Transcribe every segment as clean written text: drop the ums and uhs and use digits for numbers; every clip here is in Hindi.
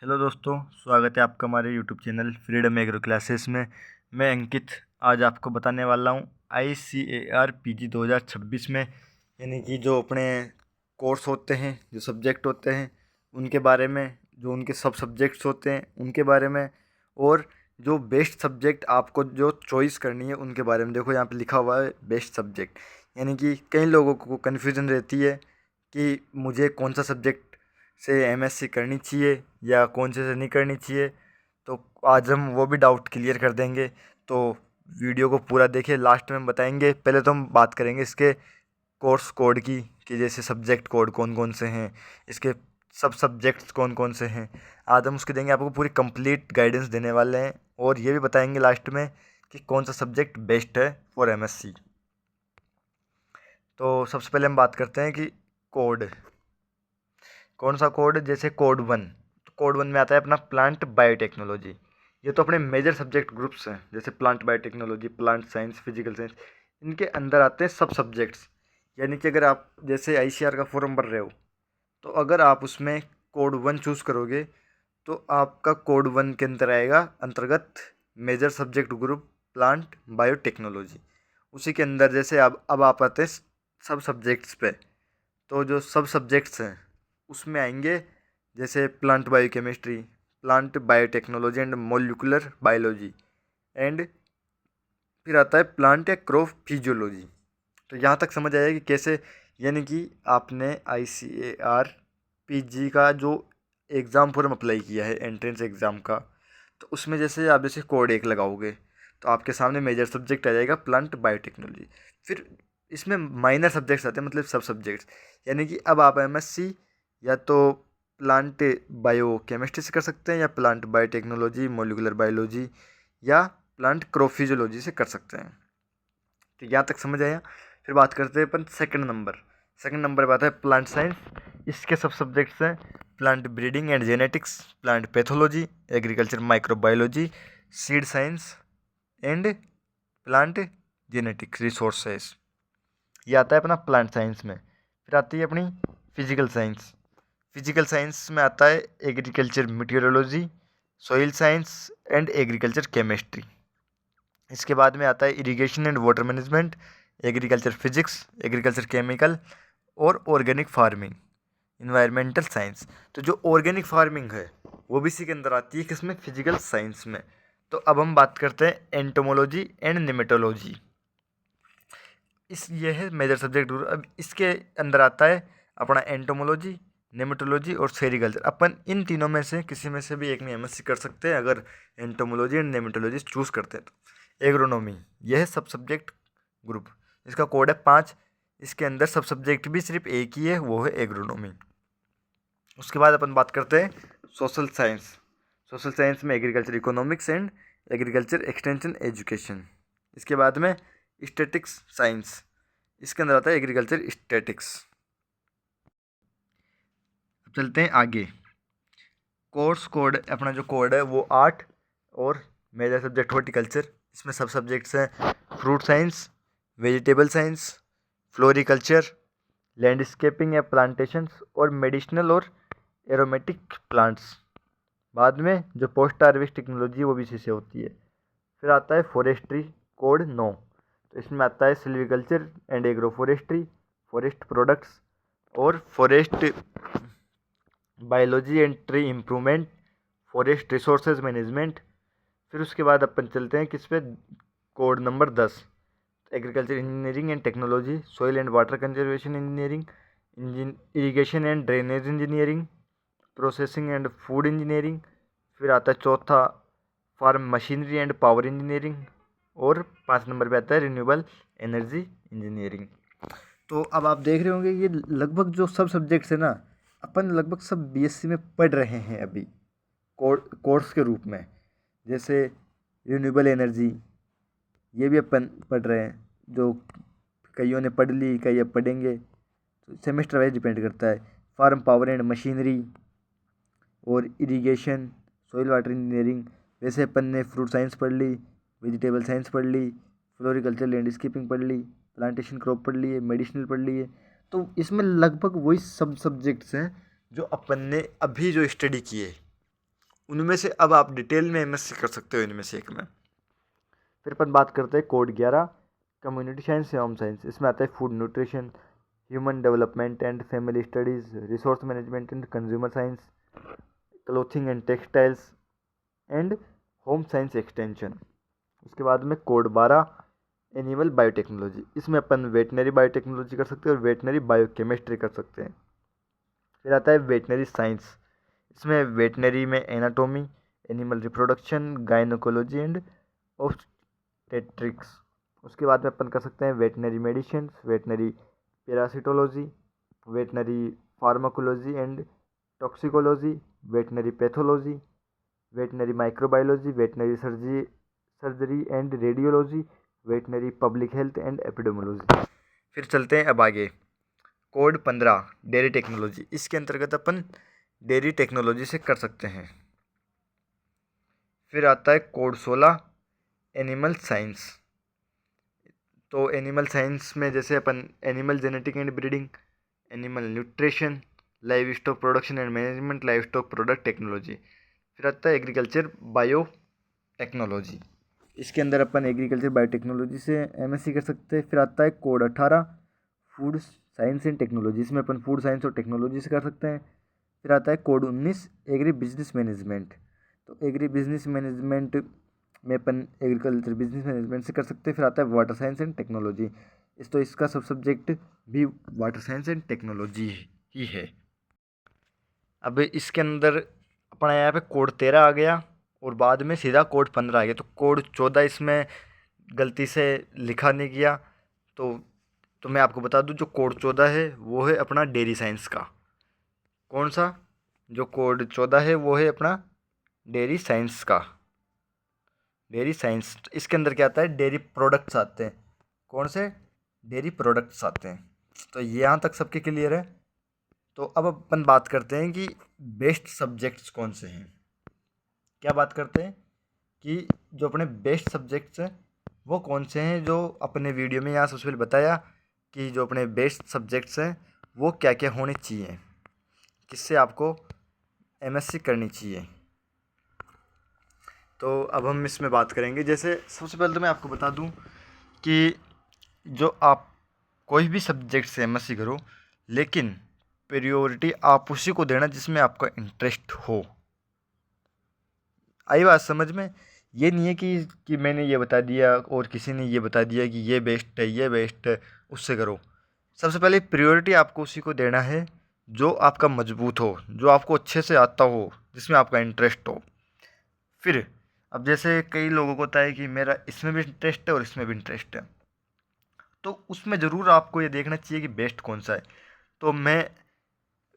हेलो दोस्तों, स्वागत है आपका हमारे YouTube channel freedom agro classes में। मैं अंकित आज आपको बताने वाला हूँ ICAR PG 2026 में, यानी कि जो अपने कोर्स होते हैं, जो सब्जेक्ट होते हैं उनके बारे में, जो उनके सब सब्जेक्ट्स होते हैं उनके बारे में, और जो बेस्ट सब्जेक्ट आपको जो चॉइस करनी है उनके बारे में। देखो यहाँ पे लिखा हुआ है बेस्ट सब्जेक्ट, यानी कि कई लोगों को कन्फ्यूज़न रहती है कि मुझे कौन सा सब्जेक्ट से MSc करनी चाहिए या कौन से नहीं करनी चाहिए। तो आज हम वो भी डाउट क्लियर कर देंगे। तो वीडियो को पूरा देखिए, लास्ट में बताएंगे। पहले तो हम बात करेंगे इसके कोर्स कोड की, कि जैसे सब्जेक्ट कोड कौन कौन से हैं, इसके सब सब्जेक्ट्स कौन कौन से हैं। आज हम उसके देंगे, आपको पूरी कंप्लीट गाइडेंस देने वाले हैं, और ये भी बताएंगे लास्ट में कि कौन सा सब्जेक्ट बेस्ट है फॉर MSc। तो सबसे पहले हम बात करते हैं कि कोड, कौन सा कोड। जैसे कोड 1, तो कोड 1 में आता है अपना प्लांट बायोटेक्नोलॉजी। ये तो अपने मेजर सब्जेक्ट ग्रुप्स हैं, जैसे plant biotechnology, plant science, physical science. इनके अंदर आते हैं सब सब्जेक्ट्स। यानी कि अगर आप जैसे ICAR का फॉर्म भर रहे हो, तो अगर आप उसमें कोड 1 चूज़ करोगे तो आपका कोड 1 के अंदर आएगा अंतर्गत major subject group plant biotechnology. उसी के अंदर जैसे अब आप आते हैं सब सब्जेक्ट्स पे। तो जो सब सब्जेक्ट्स हैं उसमें आएंगे जैसे plant biochemistry, plant biotechnology and molecular biology, and फिर आता है प्लांट या क्रॉप फिजियोलॉजी। तो यहाँ तक समझ आया कि कैसे, यानी कि आपने ICAR PG का जो एग्ज़ाम फॉर्म अप्लाई किया है एंट्रेंस एग्ज़ाम का, तो उसमें जैसे आप जैसे कोड 1 लगाओगे तो आपके सामने मेजर सब्जेक्ट आ जाएगा प्लांट बायोटेक्नोलॉजी। फिर इसमें माइनर सब्जेक्ट्स आते हैं, मतलब सब सब्जेक्ट्स। यानी कि अब आप MSc या तो प्लांट बायो केमिस्ट्री से कर सकते हैं, या प्लांट बायोटेक्नोलॉजी, मोलिकुलर बायोलॉजी, या प्लांट क्रोफिजियोलॉजी से कर सकते हैं। तो यहाँ तक समझ आया। फिर बात करते हैं अपन सेकंड नंबर पे आता है प्लांट साइंस। इसके सब सब्जेक्ट्स हैं plant breeding and genetics, plant pathology, agriculture microbiology, seed science and plant genetics resources. ये आता है अपना प्लांट साइंस में। फिर आती है अपनी फिजिकल साइंस में आता है agriculture meteorology, soil science and agriculture chemistry. इसके बाद में आता है irrigation and water management, agriculture physics, agriculture chemical और ऑर्गेनिक फार्मिंग, इन्वायरमेंटल साइंस। तो जो ऑर्गेनिक फार्मिंग है वो भी इसी के अंदर आती है, किसमें, फिजिकल साइंस में। तो अब हम बात करते हैं एंटोमोलॉजी एंड निमेटोलॉजी। ये है मेजर सब्जेक्ट। अब इसके अंदर आता है अपना एंटोमोलॉजी, नेमेटोलॉजी और सेरिकल्चर। अपन इन तीनों में से किसी में से भी एक में MSc कर सकते हैं अगर एंटोमोलॉजी एंड नेमेटोलॉजी चूज़ करते हैं तो। एग्रोनॉमी, यह है सब सब्जेक्ट ग्रुप, इसका कोड है 5। इसके अंदर सब सब्जेक्ट भी सिर्फ एक ही है, वो है एग्रोनॉमी। उसके बाद अपन बात करते हैं सोशल साइंस में agriculture economics and agriculture extension education. इसके बाद में स्टैटिक्स साइंस, इसके अंदर आता है एग्रीकल्चर स्टैटिक्स। अब चलते हैं आगे। कोर्स कोड, अपना जो कोड है वो 8, और मेजर सब्जेक्ट हॉर्टिकल्चर। इसमें सब सब्जेक्ट्स हैं fruit science, vegetable science, floriculture, landscaping या प्लांटेशंस, और मेडिसिनल और एरोमेटिक प्लांट्स। बाद में जो पोस्ट हार्वेस्ट टेक्नोलॉजी वो भी इसी से होती है। फिर आता है फॉरेस्ट्री, कोड 9। तो इसमें आता है silviculture and agroforestry, forest products और forest biology and tree improvement, forest resources management. फिर उसके बाद अपन चलते हैं किस पे, code number 10, agriculture engineering and technology, soil and water conservation engineering, irrigation and drainage engineering, processing and food engineering. फिर आता है चौथा farm machinery and power engineering, और 5 नंबर पे आता है रिन्यूएबल एनर्जी इंजीनियरिंग। तो अब आप देख रहे होंगे ये लगभग जो सब सब्जेक्ट्स है ना, अपन लगभग सब BSc में पढ़ रहे हैं अभी कोर्स के रूप में। जैसे रिन्यूएबल एनर्जी, ये भी अपन पढ़ रहे हैं, जो कईयों ने पढ़ ली, कई अब पढ़ेंगे, तो सेमेस्टर वाइज डिपेंड करता है। फार्म पावर एंड मशीनरी और इरिगेशन, सॉइल वाटर इंजीनियरिंग। वैसे अपन ने फ्रूट साइंस पढ़ ली, वेजिटेबल साइंस पढ़ ली, फ्लोरिकल्चर लैंडस्केपिंग पढ़ ली, प्लांटेशन क्रॉप पढ़ लिए, मेडिसिनल पढ़ लिए। तो इसमें लगभग वही सब सब्जेक्ट्स हैं जो अपन ने अभी जो स्टडी किए। उनमें से अब आप डिटेल में एमएससी कर सकते हो इनमें से एक में। फिर अपन बात करते हैं कोड 11 कम्युनिटी साइंस या होम साइंस। इसमें आता है food nutrition, human development and family studies, resource management and consumer science, clothing and textiles and home science extension. उसके बाद में कोड 12 एनिमल बायोटेक्नोलॉजी। इसमें अपन वेटनरी बायोटेक्नोलॉजी कर सकते हैं और वेटनरी बायोकेमिस्ट्री कर सकते हैं। फिर आता है वेटनरी साइंस। इसमें वेटनरी में anatomy, animal reproduction, gynaecology and obstetrics. उसके बाद में अपन कर सकते हैं veterinary medicine, veterinary parasitology, veterinary pharmacology and toxicology, veterinary pathology, veterinary microbiology, veterinary surgery and radiology, veterinary public health and epidemiology. फिर चलते हैं अब आगे। Code 15 dairy technology. इसके अंतर्गत अपन डेयरी टेक्नोलॉजी से कर सकते हैं। फिर आता है कोड 16 एनिमल साइंस। तो एनिमल साइंस में जैसे अपन animal genetic and breeding, animal nutrition, livestock production and management, livestock product technology. फिर आता है एग्रीकल्चर बायो टेक्नोलॉजी। इसके अंदर अपन एग्रीकल्चर बायोटेक्नोलॉजी से एमएससी कर सकते हैं। फिर आता है code 18 food science and technology. इसमें अपन फूड साइंस और टेक्नोलॉजी से कर सकते हैं। फिर आता है कोड 19 एग्री बिजनेस मैनेजमेंट। तो एग्री बिजनेस मैनेजमेंट में अपन एग्रीकल्चर बिजनेस मैनेजमेंट से कर सकते हैं। फिर आता है वाटर साइंस एंड टेक्नोलॉजी। तो इसका सब सब्जेक्ट भी वाटर साइंस एंड टेक्नोलॉजी ही है। अब इसके अंदर अपना यहाँ पे कोड 13 आ गया और बाद में सीधा कोड 15 आ गया। तो कोड 14 इसमें गलती से लिखा नहीं गया। तो मैं आपको बता दूं जो कोड 14 है वो है अपना डेयरी साइंस का। कौन सा? जो कोड 14 है वो है अपना डेयरी साइंस का। डेयरी साइंस इसके अंदर क्या आता है? डेयरी प्रोडक्ट्स आते हैं। कौन से? डेयरी प्रोडक्ट्स आते हैं। तो यहाँ तक सबके क्लियर है। तो अब अपन बात करते हैं कि बेस्ट सब्जेक्ट्स कौन से हैं। क्या बात करते हैं कि जो अपने बेस्ट सब्जेक्ट्स हैं वो कौन से हैं। जो अपने वीडियो में यहाँ सबसे पहले बताया कि जो अपने बेस्ट सब्जेक्ट्स हैं वो क्या क्या होने चाहिए, किससे आपको एमएससी करनी चाहिए। तो अब हम इसमें बात करेंगे। जैसे सबसे पहले तो मैं आपको बता दूं कि जो आप कोई भी सब्जेक्ट से एमएससी करो, लेकिन प्रायोरिटी आप उसी को देना जिसमें आपका इंटरेस्ट हो। आई बात समझ में? ये नहीं है कि मैंने ये बता दिया और किसी ने ये बता दिया कि ये बेस्ट है, ये बेस्ट है, उससे करो। सबसे पहले प्रायोरिटी आपको उसी को देना है जो आपका मजबूत हो, जो आपको अच्छे से आता हो, जिसमें आपका इंटरेस्ट हो। फिर अब जैसे कई लोगों को होता है कि मेरा इसमें भी इंटरेस्ट है और इसमें भी इंटरेस्ट है, तो उसमें ज़रूर आपको ये देखना चाहिए कि बेस्ट कौन सा है। तो मैं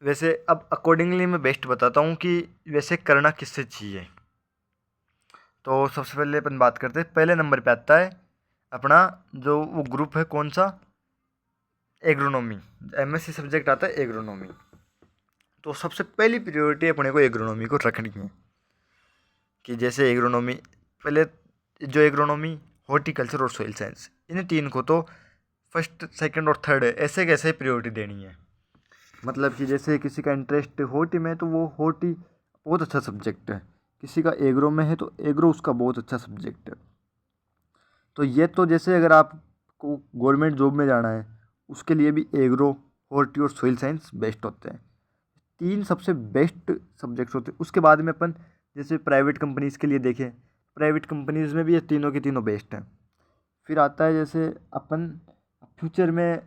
वैसे अब अकॉर्डिंगली मैं बेस्ट बताता हूँ कि वैसे करना किससे चाहिए। तो सबसे पहले अपन बात करते हैं, पहले नंबर पे आता है अपना जो वो ग्रुप है, कौन सा? एग्रोनॉमी। एमएससी सब्जेक्ट आता है एग्रोनॉमी। तो सबसे पहली प्रायोरिटी अपने को एग्रोनॉमी को रखनी है कि जैसे एग्रोनॉमी पहले, जो एग्रोनॉमी, हॉर्टिकल्चर और सोइल साइंस, इन तीन को तो फर्स्ट सेकंड और थर्ड ऐसे कैसे प्रायोरिटी देनी है। मतलब कि जैसे किसी का इंटरेस्ट हॉर्टी में है तो वो हॉर्टी बहुत अच्छा सब्जेक्ट है, किसी का एग्रो में है तो एग्रो उसका बहुत अच्छा सब्जेक्ट है। तो ये तो जैसे अगर आपको गवर्नमेंट जॉब में जाना है उसके लिए भी एग्रो, हॉर्टी और सोइल साइंस बेस्ट होते हैं। तीन सबसे बेस्ट सब्जेक्ट्स होते हैं। उसके बाद में अपन जैसे प्राइवेट कंपनीज़ के लिए देखें, प्राइवेट कंपनीज़ में भी ये तीनों के तीनों बेस्ट हैं। फिर आता है जैसे अपन फ्यूचर में,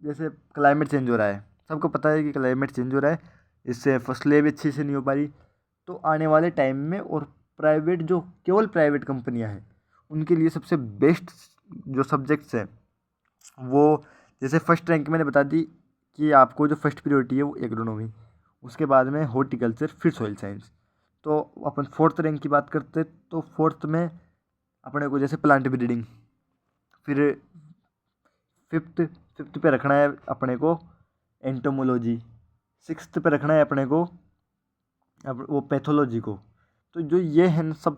जैसे क्लाइमेट चेंज हो रहा है, सबको पता है कि क्लाइमेट चेंज हो रहा है, इससे फसलें भी अच्छी से नहीं हो पा रही। तो आने वाले टाइम में और प्राइवेट, जो केवल प्राइवेट कंपनियां हैं, उनके लिए सबसे बेस्ट जो सब्जेक्ट्स हैं वो, जैसे फर्स्ट रैंक मैंने बता दी कि आपको जो फर्स्ट प्रायोरिटी है वो एग्रोनॉमी, उसके बाद में हॉर्टिकल्चर, फिर सॉइल साइंस। तो अपन फोर्थ रैंक की बात करते तो फोर्थ में अपने को जैसे प्लांट ब्रीडिंग, फिर फिफ्थ पे रखना है अपने को एंटोमोलॉजी, सिक्स्थ पे रखना है अपने को अब वो पैथोलॉजी को। तो जो ये है ना, सब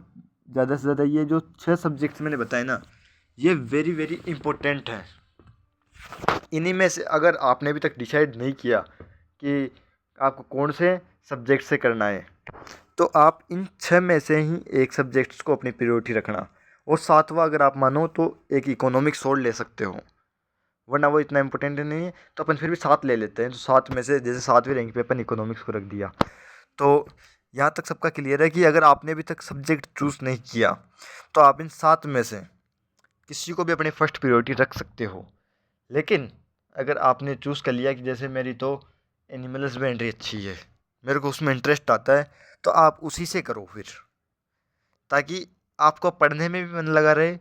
ज़्यादा से ज़्यादा ये जो 6 सब्जेक्ट्स मैंने बताए ना, ये वेरी वेरी इम्पोर्टेंट हैं। इन्हीं में से अगर आपने अभी तक डिसाइड नहीं किया कि आपको कौन से सब्जेक्ट से करना है, तो आप इन 6 में से ही एक सब्जेक्ट्स को अपनी प्रायोरिटी रखना, और 7वां अगर आप मानो तो एक इकोनॉमिक्स और ले सकते हो, वरना वो इतना इंपॉर्टेंट नहीं है। तो अपन फिर भी 7 ले लेते हैं, तो 7 में से जैसे 7वीं रैंक पे अपन इकोनॉमिक्स को रख दिया। तो यहाँ तक सबका क्लियर है कि अगर आपने अभी तक सब्जेक्ट चूज़ नहीं किया तो आप इन 7 में से किसी को भी अपनी फर्स्ट प्रायोरिटी रख सकते हो। लेकिन अगर आपने चूज़ कर लिया कि जैसे मेरी तो एनिमल हस्बेंड्री अच्छी है, मेरे को उसमें इंटरेस्ट आता है, तो आप उसी से करो फिर, ताकि आपको पढ़ने में भी मन लगा रहे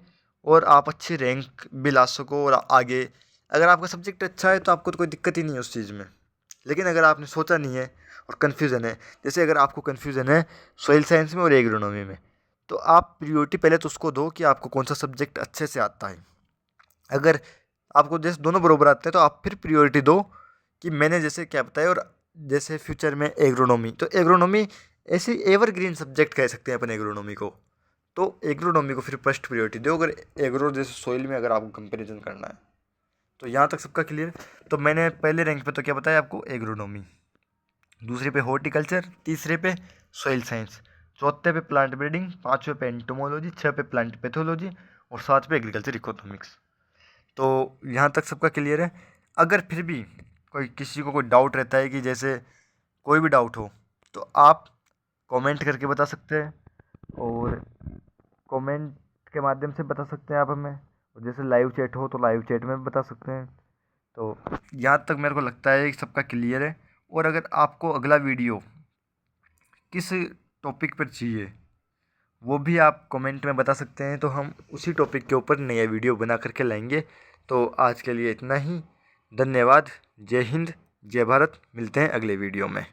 और आप अच्छी रैंक भी ला सको। और आगे अगर आपका सब्जेक्ट अच्छा है तो आपको तो कोई दिक्कत ही नहीं है उस चीज़ में। लेकिन अगर आपने सोचा नहीं है और कन्फ्यूज़न है, जैसे अगर आपको कन्फ्यूज़न है सॉइल साइंस में और एग्रोनॉमी में, तो आप प्रियोरिटी पहले तो उसको दो कि आपको कौन सा सब्जेक्ट अच्छे से आता है। अगर आपको जैसे दोनों बराबर आते हैं तो आप फिर प्रियोरिटी दो कि मैंने जैसे क्या बताया। और जैसे फ्यूचर में एग्रोनॉमी, तो एग्रोनॉमी ऐसे एवरग्रीन सब्जेक्ट कह सकते हैं अपन एग्रोनॉमी को, तो एग्रोनॉमी को फिर फर्स्ट प्रायोरिटी दो अगर एग्रो जैसे सोइल में अगर आपको कंपैरिजन करना है। तो यहाँ तक सबका क्लियर। तो मैंने पहले रैंक पे तो क्या बताया आपको, एग्रोनॉमी, दूसरे पे हॉर्टिकल्चर, तीसरे पे सॉइल साइंस, चौथे पे प्लांट ब्रीडिंग, पाँचवें पे एंटोमोलॉजी, 6 पे प्लांट पैथोलॉजी और 7 पे एग्रीकल्चर इकोनॉमिक्स। तो यहाँ तक सबका क्लियर है। अगर फिर भी कोई किसी को कोई डाउट रहता है कि जैसे कोई भी डाउट हो तो आप कमेंट करके बता सकते हैं, और कमेंट के माध्यम से बता सकते हैं आप हमें, और जैसे लाइव चैट हो तो लाइव चैट में भी बता सकते हैं। तो यहाँ तक मेरे को लगता है कि सबका क्लियर है। और अगर आपको अगला वीडियो किस टॉपिक पर चाहिए वो भी आप कमेंट में बता सकते हैं, तो हम उसी टॉपिक के ऊपर नया वीडियो बना करके लाएंगे। तो आज के लिए इतना ही, धन्यवाद, जय हिंद, जय भारत, मिलते हैं अगले वीडियो में।